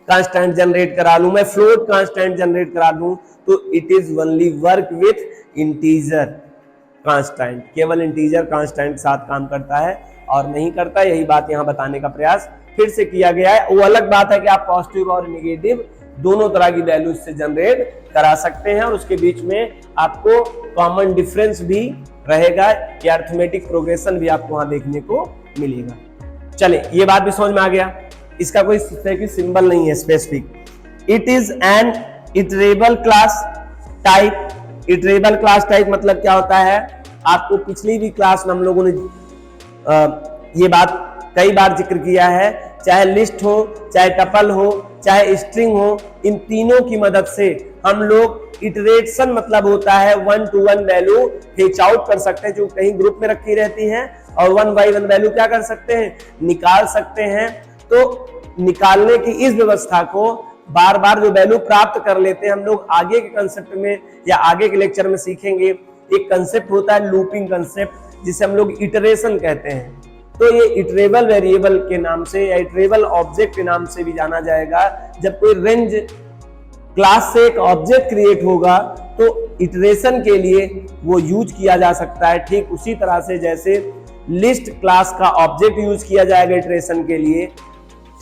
कांस्टेंट जनरेट करा लूं, मैं फ्लोट कांस्टेंट जनरेट करा लूं, तो it is only work with integer constant. केवल इंटीजर कांस्टेंट के साथ काम करता है और नहीं करता। यही बात यहाँ बताने का प्रयास फिर से किया गया है। वो अलग बात है कि आप पॉजिटिव और नेगेटिव दोनों तरह की वैल्यूज से जनरेट करा सकते हैं, और उसके बीच में आपको कॉमन डिफरेंस भी रहेगा कि अरिथमेटिक प्रोग्रेशन भी आपको वहां देखने को मिलेगा। चले, ये बात भी समझ में आ गया। इसका कोई सिंबल नहीं है specific. It is an iterable class type. Iterable class type मतलब क्या होता है, आपको पिछली भी क्लास में हम लोगों ने ये बात कई बार जिक्र किया है। चाहे लिस्ट हो, चाहे टपल हो, चाहे स्ट्रिंग हो, इन तीनों की मदद से हम लोग इटरेशन मतलब होता है 1 to 1 वैल्यू फेच आउट कर सकते हैं, जो कहीं ग्रुप में रखी रहती हैं, और 1 by 1 वैल्यू क्या कर सकते हैं, निकाल सकते हैं। तो निकालने की इस व्यवस्था को बार बार जो वैल्यू प्राप्त कर लेते हैं हम लोग, आगे के कंसेप्ट में या आगे के लेक्चर में सीखेंगे। एक कंसेप्ट होता है लूपिंग कंसेप्ट, जिसे हम लोग इटरेशन कहते हैं। तो ये इटरेबल वेरिएबल के नाम से या इटरेबल ऑब्जेक्ट के नाम से भी जाना जाएगा। जब कोई रेंज क्लास से एक ऑब्जेक्ट क्रिएट होगा तो इटरेशन के लिए वो यूज किया जा सकता है, ठीक उसी तरह से जैसे लिस्ट क्लास का ऑब्जेक्ट यूज किया जाएगा इटरेशन के लिए,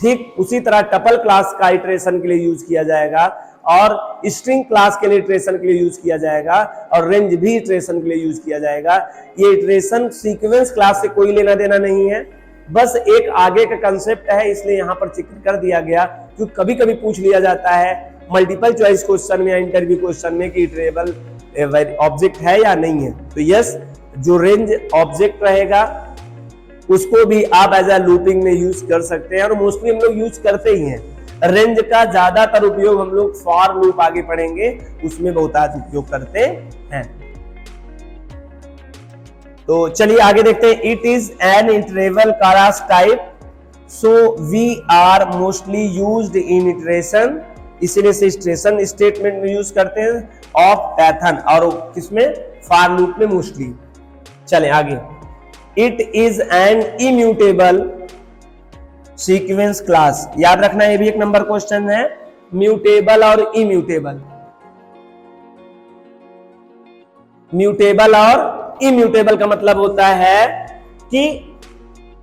ठीक उसी तरह टपल क्लास का इटरेशन के लिए यूज किया जाएगा, और स्ट्रिंग क्लास के लिए इटरेशन के लिए यूज किया जाएगा, और रेंज भी इटरेशन के लिए यूज किया जाएगा। ये इटरेशन सीक्वेंस क्लास से कोई लेना देना नहीं है, बस एक आगे का कंसेप्ट है, इसलिए यहाँ पर जिक्र कर दिया गया। क्योंकि कभी कभी पूछ लिया जाता है मल्टीपल चॉइस क्वेश्चन में या इंटरव्यू क्वेश्चन में कि इटरेबल ऑब्जेक्ट है या नहीं है। तो यस, जो रेंज ऑब्जेक्ट रहेगा उसको भी आप एज अ लूपिंग में यूज कर सकते हैं, और मोस्टली हम लोग यूज करते ही हैं। रेंज का ज्यादातर उपयोग हम लोग फॉर लूप आगे पढ़ेंगे, उसमें बहुतायत उपयोग करते हैं। तो चलिए आगे देखते हैं। It is an iterable class type, so we are mostly used in iteration, इसीलिए से इटरेशन स्टेटमेंट में यूज करते हैं ऑफ पैथन, और किसमें, फॉर लूप में मोस्टली। चलें आगे। It is N immutable sequence class. याद रखना ये भी एक नंबर क्वेश्चन है, म्यूटेबल और इम्यूटेबल। म्यूटेबल और इम्यूटेबल का मतलब होता है कि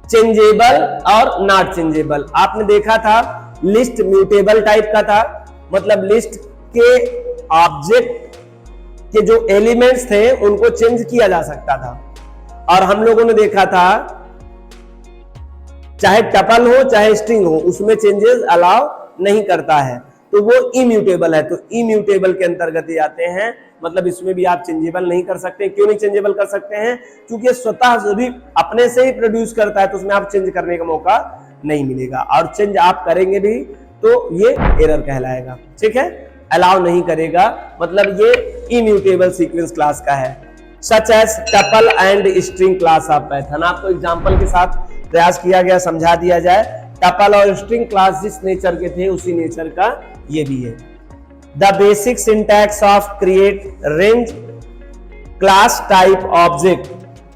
चेंजेबल और नॉट चेंजेबल। आपने देखा था लिस्ट म्यूटेबल टाइप का था, मतलब लिस्ट के ऑब्जेक्ट के जो एलिमेंट्स थे उनको चेंज किया जा सकता था, और हम लोगों ने देखा था चाहे टपल हो चाहे स्ट्रिंग हो, उसमें चेंजेस अलाउ नहीं करता है। तो वो इम्यूटेबल है, तो इम्यूटेबल के अंतर्गत ही आते हैं। मतलब इसमें भी आप चेंजेबल नहीं कर सकते। क्यों नहीं चेंजेबल कर सकते हैं? क्योंकि स्वतः भी अपने से ही प्रोड्यूस करता है, तो उसमें आप चेंज करने का मौका नहीं मिलेगा, और चेंज आप करेंगे भी तो ये एरर कहलाएगा। ठीक है, अलाउ नहीं करेगा, मतलब ये इम्यूटेबल सीक्वेंस क्लास का है। Such as tuple and string class of Python, आपको एग्जांपल के साथ प्रयास किया गया, समझा दिया जाए। टपल और स्ट्रिंग क्लास जिस नेचर के थे उसी नेचर का ये भी है। The basic syntax of create range class type object,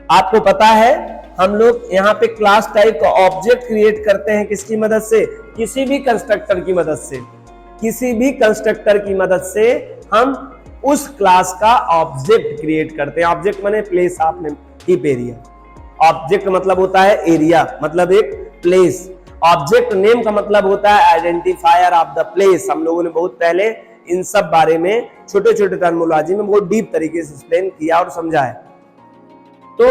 आपको पता है हम लोग यहाँ पे क्लास टाइप का ऑब्जेक्ट क्रिएट करते हैं किसकी मदद से? किसी भी कंस्ट्रक्टर की मदद से। किसी भी कंस्ट्रक्टर की मदद से हम उस क्लास का ऑब्जेक्ट क्रिएट करते हैं। ऑब्जेक्ट माने प्लेस, आपने हीप एरिया। ऑब्जेक्ट मतलब होता है एरिया, मतलब एक प्लेस। ऑब्जेक्ट नेम का मतलब होता है आइडेंटिफायर ऑफ द प्लेस। हम लोगों ने बहुत पहले इन सब बारे में छोटे छोटे टर्मिनोलॉजी में बहुत डीप तरीके से एक्सप्लेन किया और समझाया। तो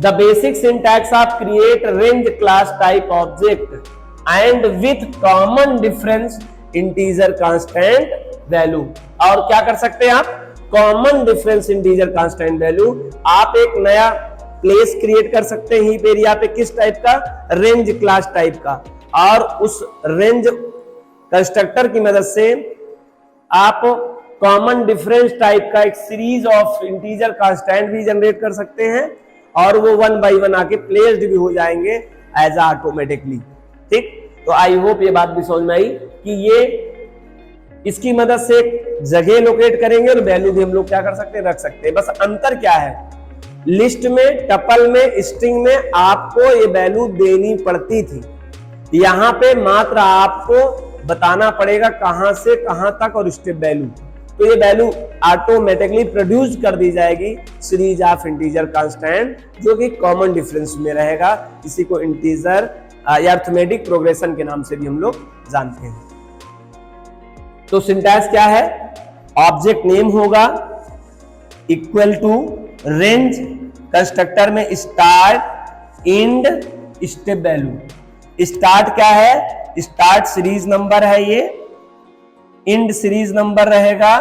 the basic syntax of create range class type object and with common difference integer constant value. और क्या कर सकते हैं आप? Common difference integer constant value. आप एक नया प्लेस क्रिएट कर सकते हैं हीप एरिया पे, किस टाइप का? रेंज क्लास टाइप का। और उस रेंज कंस्ट्रक्टर की मदद से आप कॉमन डिफरेंस टाइप का एक सीरीज ऑफ इंटीजर कांस्टेंट भी जनरेट कर सकते हैं, और वो वन बाय वन आके प्लेस्ड भी हो जाएंगे एज ऑटोमेटिकली। ठीक, तो आई होप ये बात भी समझ में आई कि ये इसकी मदद से जगह लोकेट करेंगे और वैल्यू भी हम लोग क्या कर सकते हैं? रख सकते हैं। बस अंतर क्या है? लिस्ट में, टपल में, स्ट्रिंग में आपको ये वैल्यू देनी पड़ती थी, यहां पे मात्र आपको बताना पड़ेगा कहां से कहां तक और स्टेप वैल्यू। तो ये वैल्यू ऑटोमेटिकली प्रोड्यूस कर दी जाएगी सीरीज ऑफ इंटीजर कांस्टेंट, जो कि कॉमन डिफरेंस में रहेगा। इसी को इंटीजर या अरिथमेटिक प्रोग्रेशन के नाम से भी हम लोग जानते हैं। तो सिंटैक्स क्या है? ऑब्जेक्ट नेम होगा इक्वल टू रेंज, कंस्ट्रक्टर में start, and, step value. Start क्या है? स्टार्ट सीरीज नंबर है ये, एंड सीरीज नंबर रहेगा,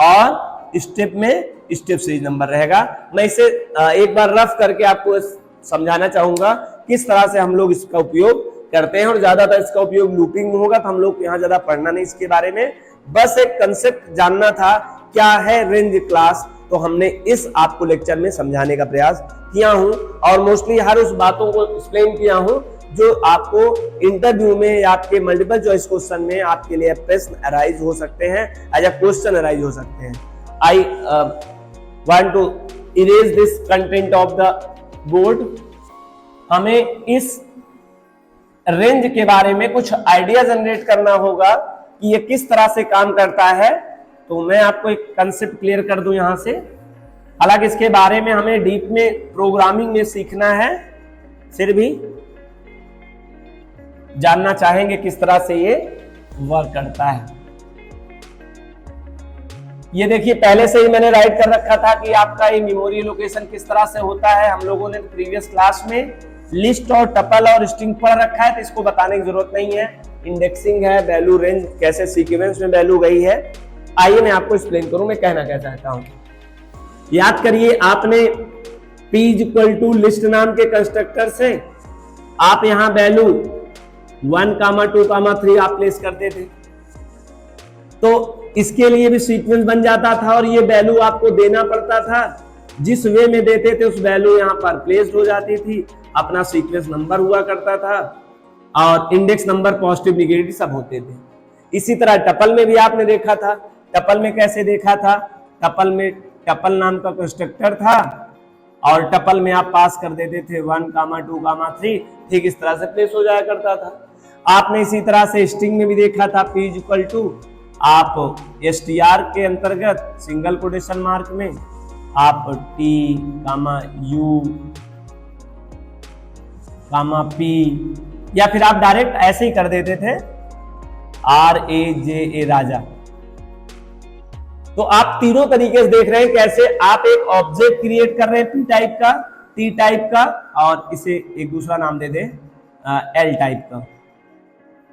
और स्टेप में स्टेप सीरीज नंबर रहेगा। मैं इसे एक बार रफ करके आपको समझाना चाहूंगा किस तरह से हम लोग इसका उपयोग करते हैं, और ज्यादातर इसका उपयोग लूपिंग में होगा, तो हम लोग यहाँ ज्यादा पढ़ना नहीं इसके बारे में। बस एक कंसेप्ट जानना था क्या है रेंज क्लास, तो हमने इस आपको लेक्चर में समझाने का प्रयास किया हूं, और मोस्टली हर उस बातों को एक्सप्लेन किया हूं जो आपको इंटरव्यू में या आपके मल्टीपल चॉइस क्वेश्चन में आपके लिए प्रश्न अराइज हो सकते हैं, एज अ क्वेश्चन अराइज हो सकते हैं। I want to erase this content of the board. हमें इस रेंज के बारे में कुछ आइडिया जनरेट करना होगा कि ये किस तरह से काम करता है। तो मैं आपको एक कंसेप्ट क्लियर कर दूं यहां से। हालांकि इसके बारे में हमें डीप में प्रोग्रामिंग में सीखना है, फिर भी जानना चाहेंगे किस तरह से ये वर्क करता है। ये देखिए, पहले से ही मैंने राइट कर रखा था कि आपका ये मेमोरी लोकेशन किस तरह से होता है। हम लोगों ने प्रीवियस क्लास में लिस्ट और टपल और स्ट्रिंग पढ़ रखा है, तो इसको बताने की जरूरत नहीं है। इंडेक्सिंग है, वैल्यू रेंज कैसे सीक्वेंस में वैल्यू गई है। आइए मैं आपको एक्सप्लेन करूं मैं कहना क्या चाहता हूं। याद करिए, आपने p इक्वल टू लिस्ट नाम के कंस्ट्रक्टर से आप यहां वैल्यू 1, 2, 3 आप प्लेस करते थे, तो इसके लिए भी सीक्वेंस बन जाता था, और ये वैल्यू आपको देना पड़ता था। जिस वे में देते थे उस वैल्यू यहां पर प्लेस्ड हो जाती थी, अपना सीक्वेंस नंबर हुआ करता था, और इंडेक्स नंबर पॉजिटिव निगेटिव सब होते थे। इसी तरह टपल में भी आपने देखा था। टपल में कैसे देखा था? टपल में टपल नाम का कंस्ट्रक्टर था, और टपल में आप पास कर देते थे 1, 2, 3, ठीक इस तरह से प्लेस हो जाया करता था। आपने इसी तरह से स्ट्रिंग में भी देखा था, p इक्वल टू आप str के अंतर्गत सिंगल कोटेशन मार्क में आप t, u, p, या फिर आप डायरेक्ट ऐसे ही कर देते थे RAJA राजा। तो आप तीनों तरीके से देख रहे हैं कैसे आप एक ऑब्जेक्ट क्रिएट कर रहे हैं P टाइप का, T टाइप का, और इसे एक दूसरा नाम दे दें L टाइप का।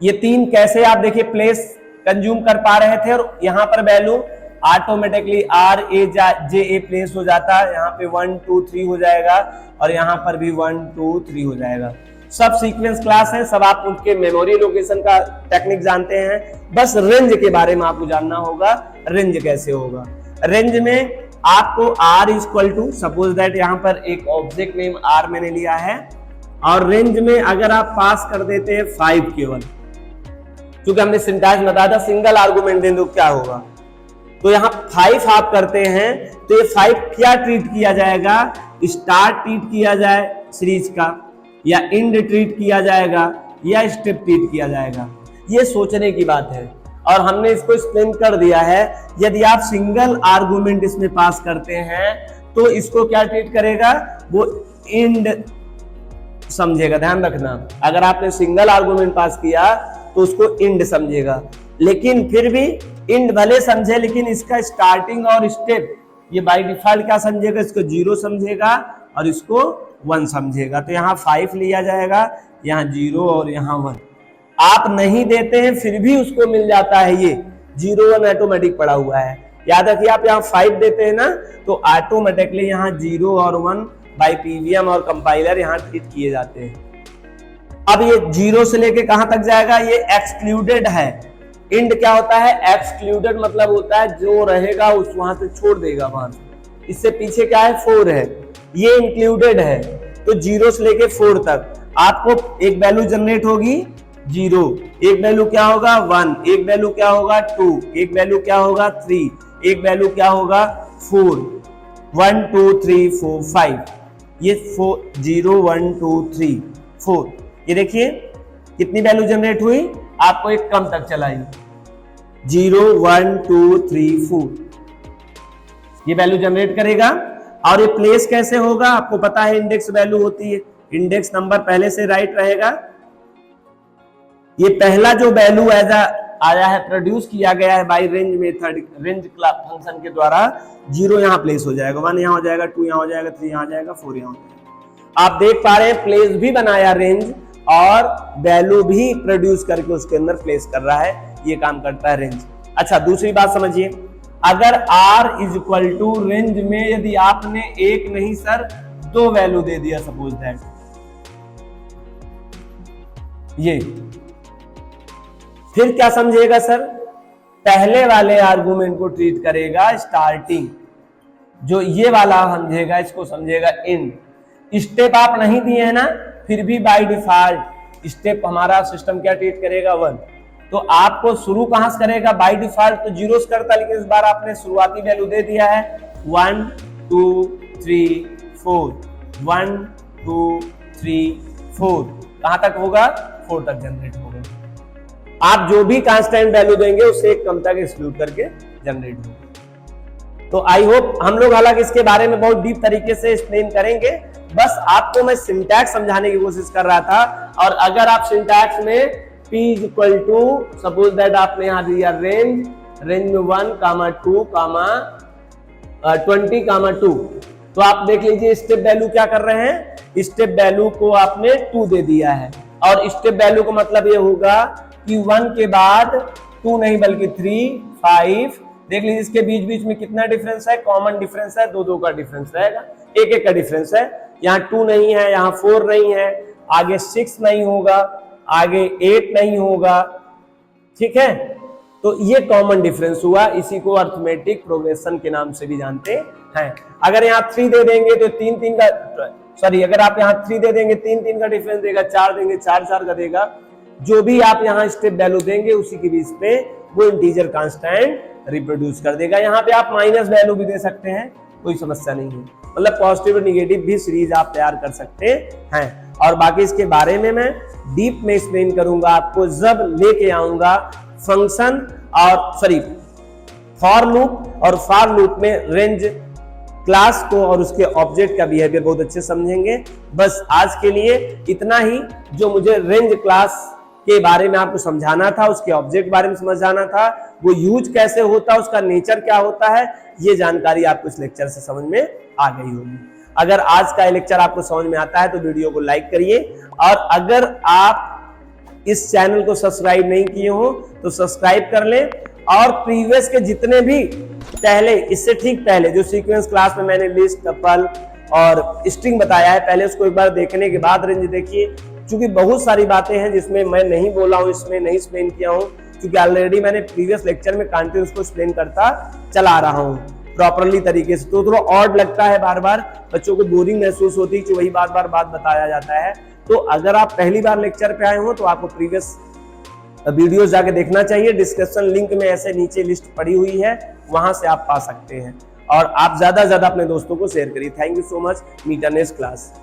ये तीन कैसे आप देखिए प्लेस कंज्यूम कर पा रहे थे और यहाँ पर वैल्यू ऑटोमेटिकली RAJ प्लेस हो जाता है। यहाँ पे 1 2 3 हो जाएगा और यहाँ पर भी 1 2 3 हो जाएगा। सब सीक्वेंस क्लास है, सब आप उनके मेमोरी लोकेशन का टेक्निक जानते हैं। बस रेंज के बारे में आपको जानना होगा, रेंज कैसे होगा। रेंज में आपको R equal to, suppose that यहाँ पर एक ऑब्जेक्ट नेम R मैंने लिया है और रेंज में अगर आप पास कर देते हैं 5 केवल, क्योंकि हमने सिंटैक्स बताया था सिंगल आर्गुमेंट दें तो क्या होगा, तो यहाँ 5 आप करते हैं तो ये 5 क्या ट्रीट किया जाएगा, स्टार्ट ट्रीट किया जाए सीरीज का, या इंड ट्रीट किया जाएगा, या स्टेप ट्रीट किया जाएगा। ये सोचने की बात है और हमने इसको एक्सप्लेन कर दिया है। यदि आप सिंगल आर्गुमेंट इसमें पास करते हैं तो इसको क्या ट्रीट करेगा, वो इंड समझेगा। ध्यान रखना, अगर आपने सिंगल आर्गुमेंट पास किया तो उसको इंड समझेगा, लेकिन फिर भी इंड भले समझे लेकिन इसका स्टार्टिंग और स्टेप ये बाय डिफॉल्ट क्या समझेगा, इसको 0 समझेगा और इसको 1 समझेगा। तो यहाँ 5 लिया जाएगा, यहाँ 0 और यहाँ 1। आप नहीं देते हैं फिर भी उसको मिल जाता है, ये 0 1 ऑटोमेटिक पड़ा हुआ है। याद रखिए, आप यहाँ 5 देते हैं ना तो ऑटोमेटिकली यहाँ 0 और 1 बाय पीवीएम और कंपाइलर यहाँ ट्रीट किए जाते हैं। अब ये 0 से लेके कहां तक जाएगा, ये एक्सक्लूडेड है। इंड क्या होता है, एक्सक्लूडेड मतलब होता है जो रहेगा उस वहां से छोड़ देगा वहां से। इससे पीछे क्या है, 4 है, ये इंक्लूडेड है। तो 0 से लेके 4 तक आपको एक वैल्यू जनरेट होगी 0, एक वैल्यू क्या होगा 1, एक वैल्यू क्या होगा 2, एक वैल्यू क्या होगा 3, एक वैल्यू क्या होगा 4, 1 2 3 4 5, ये 4 0 1 2 3 4। ये देखिए कितनी वैल्यू जनरेट हुई, आपको एक कम तक चलाई 0 1 2 3 4, ये वैल्यू जनरेट करेगा। और ये प्लेस कैसे होगा, आपको पता है इंडेक्स वैल्यू होती है, इंडेक्स नंबर पहले से राइट रहेगा। ये पहला जो वैल्यू एज आया है, प्रोड्यूस किया गया है by range method, range function के द्वारा, 0 यहाँ प्लेस हो जाएगा, 1 यहाँ हो जाएगा, 2 यहाँ हो जाएगा, 3 यहाँ हो जाएगा, 4 यहाँ हो जाएगा। आप देख पा रहे हैं प्लेस भी बनाया रेंज और वैल्यू भी प्रोड्यूस करके उसके अंदर प्लेस कर रहा है, ये काम करता है रेंज। अच्छा, दूसरी बात समझिए, अगर R is equal to range में यदि आपने एक नहीं सर 2 वैल्यू दे दिया, सपोज दैट ये, फिर क्या समझेगा सर, पहले वाले आर्गुमेंट को ट्रीट करेगा स्टार्टिंग, जो ये वाला समझेगा इसको समझेगा इंड। स्टेप आप नहीं दिए हैं ना, फिर भी बाय डिफॉल्ट स्टेप हमारा सिस्टम क्या ट्रीट करेगा 1। तो आपको शुरू कहां से करेगा, बाय डिफॉल्ट तो 0 से करता, लेकिन इस बार आपने शुरुआती वैल्यू दे दिया है 1 2 3 4, 1 2 3 4, कहां तक होगा 4 तक जनरेट होगा। आप जो भी कांस्टेंट वैल्यू देंगे उससे एक कम तक एक्सक्लूड करके जनरेट होगा। तो आई होप हम लोग हालांकि इसके बारे में बहुत डीप तरीके से एक्सप्लेन करेंगे, बस आपको मैं सिंटैक्स समझाने की कोशिश कर रहा था। और अगर आप सिंटैक्स में P equal to, suppose that आपने यहां दिया रेंज, रेंज में 1 2 20 2, तो आप देख लीजिए स्टेप वैल्यू क्या कर रहे हैं, स्टेप वैल्यू को आपने 2 दे दिया है। और स्टेप वैल्यू का मतलब ये होगा कि 1 के बाद 2 नहीं बल्कि 3 5, देख लीजिए इसके बीच बीच में कितना डिफरेंस है, कॉमन डिफरेंस है, 2 का डिफरेंस रहेगा, 1 का डिफरेंस है। यहाँ 2 नहीं है, यहाँ 4 नहीं है, आगे 6 नहीं होगा, आगे 8 नहीं होगा, ठीक है। तो ये कॉमन डिफरेंस हुआ, इसी को अर्थमेटिक प्रोग्रेशन के नाम से भी जानते हैं। अगर यहाँ 3 दे देंगे तो 3 का, सॉरी, अगर आप यहाँ 3 दे देंगे 3 का डिफरेंस देगा, 4 देंगे 4 का देगा। जो भी आप यहाँ स्टेप वैल्यू देंगे उसी के बीच पे वो इंटीजर कांस्टेंट रिप्रोड्यूस कर देगा। यहाँ पे आप माइनस वैल्यू भी दे सकते हैं, कोई समस्या नहीं है, मतलब पॉजिटिव और निगेटिव भी सीरीज आप तैयार कर सकते हैं। और बाकी इसके बारे में मैं डीप में एक्सप्लेन करूंगा आपको जब लेके आऊंगा फंक्शन और सॉरी फॉर लूप और फॉर लूप में रेंज क्लास को और उसके ऑब्जेक्ट का बिहेवियर बहुत अच्छे समझेंगे। बस आज के लिए इतना ही, जो मुझे रेंज क्लास के बारे में आपको समझाना था, उसके ऑब्जेक्ट बारे में समझाना था, वो यूज कैसे होता है, उसका नेचर क्या होता है, ये जानकारी आपको इस लेक्चर से समझ में आ गई होगी। अगर आज का लेक्चर आपको समझ में आता है तो वीडियो को लाइक करिए, और अगर आप इस चैनल को सब्सक्राइब नहीं किए हो तो सब्सक्राइब कर लें, और प्रीवियस के जितने भी पहले, इससे ठीक पहले जो सीक्वेंस क्लास में मैंने लिस्ट, टपल और स्ट्रिंग बताया है, पहले उसको एक बार देखने के बाद रेंज देखिए, क्योंकि बहुत सारी बातें हैं जिसमें मैं नहीं बोला हूं, इसमें नहीं एक्सप्लेन किया हूं, क्योंकि ऑलरेडी मैंने प्रीवियस लेक्चर में कंटिन्यूस को एक्सप्लेन करता चला रहा हूं प्रॉपरली तरीके से। तो थोड़ा ऑड लगता है, बार बार बच्चों को बोरिंग महसूस होती है कि वही बार बार बात बताया जाता है। तो अगर आप पहली बार लेक्चर पे आए हो तो आपको प्रीवियस वीडियोस जाके देखना चाहिए। डिस्क्रिप्शन लिंक में ऐसे नीचे लिस्ट पड़ी हुई है, वहां से आप पा सकते हैं। और आप ज्यादा से ज्यादा अपने दोस्तों को शेयर करिए। Thank you so much. Meet next class.